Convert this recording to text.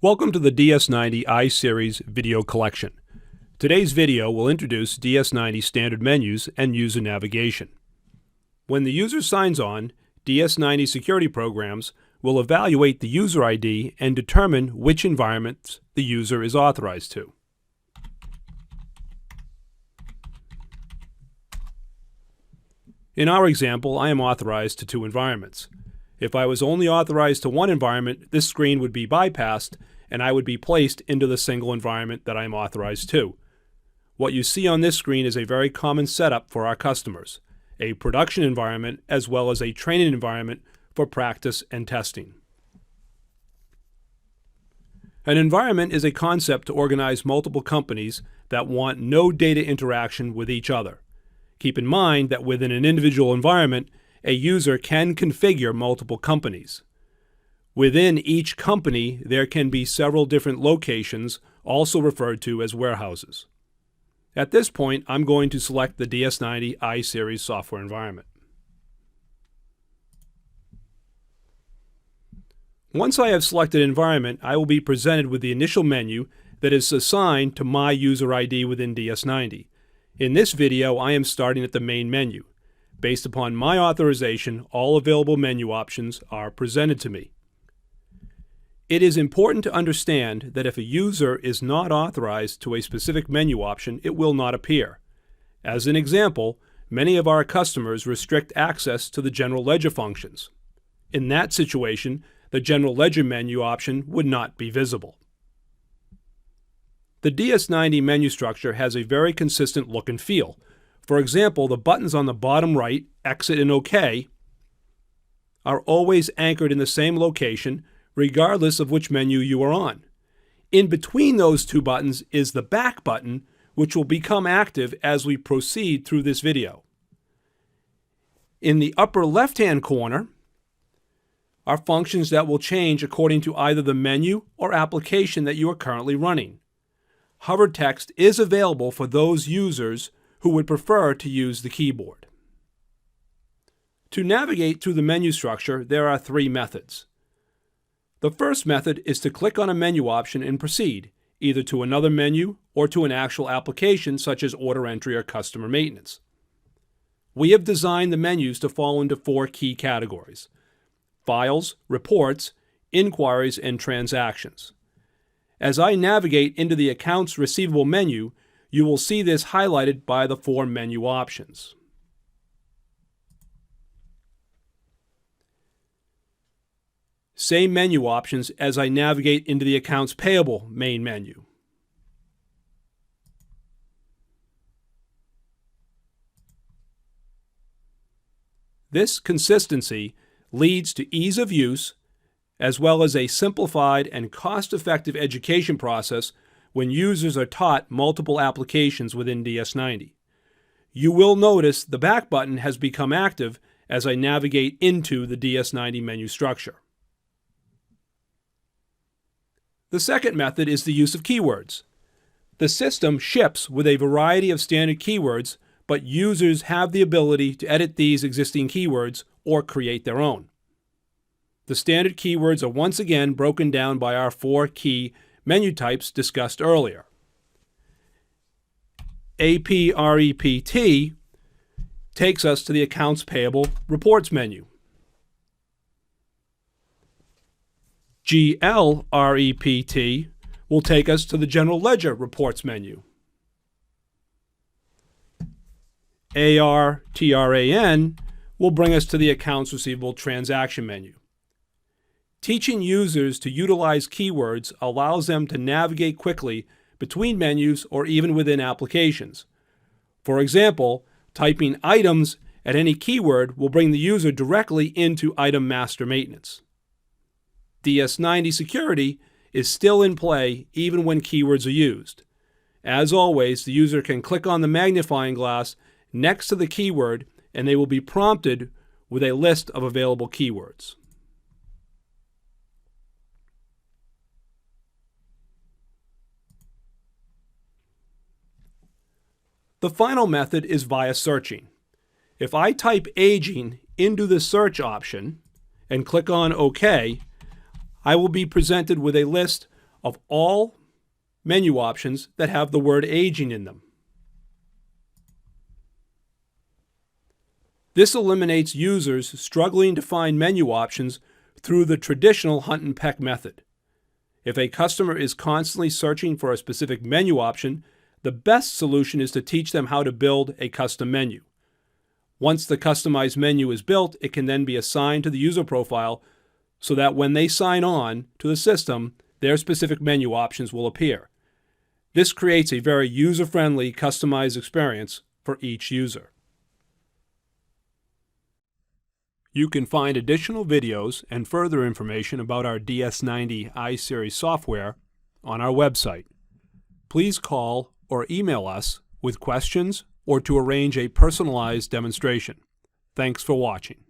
Welcome to the DS90 iSeries video collection. Today's video will introduce DS90 standard menus and user navigation. When the user signs on, DS90 security programs will evaluate the user ID and determine which environments the user is authorized to. In our example, I am authorized to 2 environments. If I was only authorized to 1 environment, this screen would be bypassed and I would be placed into the single environment that I am authorized to. What you see on this screen is a very common setup for our customers, a production environment as well as a training environment for practice and testing. An environment is a concept to organize multiple companies that want no data interaction with each other. Keep in mind that within an individual environment, a user can configure multiple companies. Within each company, there can be several different locations, also referred to as warehouses. At this point, I'm going to select the DS90 iSeries software environment. Once I have selected environment, I will be presented with the initial menu that is assigned to my user ID within DS90. In this video, I am starting at the main menu. Based upon my authorization, all available menu options are presented to me. It is important to understand that if a user is not authorized to a specific menu option, it will not appear. As an example, many of our customers restrict access to the general ledger functions. In that situation, the general ledger menu option would not be visible. The DS90 menu structure has a very consistent look and feel. For example, the buttons on the bottom right, Exit and OK, are always anchored in the same location regardless of which menu you are on. In between those 2 buttons is the back button, which will become active as we proceed through this video. In the upper left-hand corner are functions that will change according to either the menu or application that you are currently running. Hover text is available for those users who would prefer to use the keyboard. To navigate through the menu structure, there are 3 methods. The first method is to click on a menu option and proceed, either to another menu or to an actual application such as order entry or customer maintenance. We have designed the menus to fall into 4 key categories: files, reports, inquiries, and transactions. As I navigate into the Accounts Receivable menu, you will see this highlighted by the 4 menu options. Same menu options as I navigate into the Accounts Payable main menu. This consistency leads to ease of use as well as a simplified and cost-effective education process when users are taught multiple applications within DS90. You will notice the back button has become active as I navigate into the DS90 menu structure. The second method is the use of keywords. The system ships with a variety of standard keywords, but users have the ability to edit these existing keywords or create their own. The standard keywords are once again broken down by our 4 key menu types discussed earlier. APREPT takes us to the Accounts Payable Reports menu. GLREPT will take us to the General Ledger Reports menu. ARTRAN will bring us to the Accounts Receivable Transaction menu. Teaching users to utilize keywords allows them to navigate quickly between menus or even within applications. For example, typing items at any keyword will bring the user directly into Item Master Maintenance. DS90 security is still in play even when keywords are used. As always, the user can click on the magnifying glass next to the keyword and they will be prompted with a list of available keywords. The final method is via searching. If I type aging into the search option and click on OK, I will be presented with a list of all menu options that have the word aging in them. This eliminates users struggling to find menu options through the traditional hunt and peck method. If a customer is constantly searching for a specific menu option, the best solution is to teach them how to build a custom menu. Once the customized menu is built, it can then be assigned to the user profile so that when they sign on to the system, their specific menu options will appear. This creates a very user-friendly, customized experience for each user. You can find additional videos and further information about our DS90 iSeries software on our website. Please call or email us with questions or to arrange a personalized demonstration. Thanks for watching.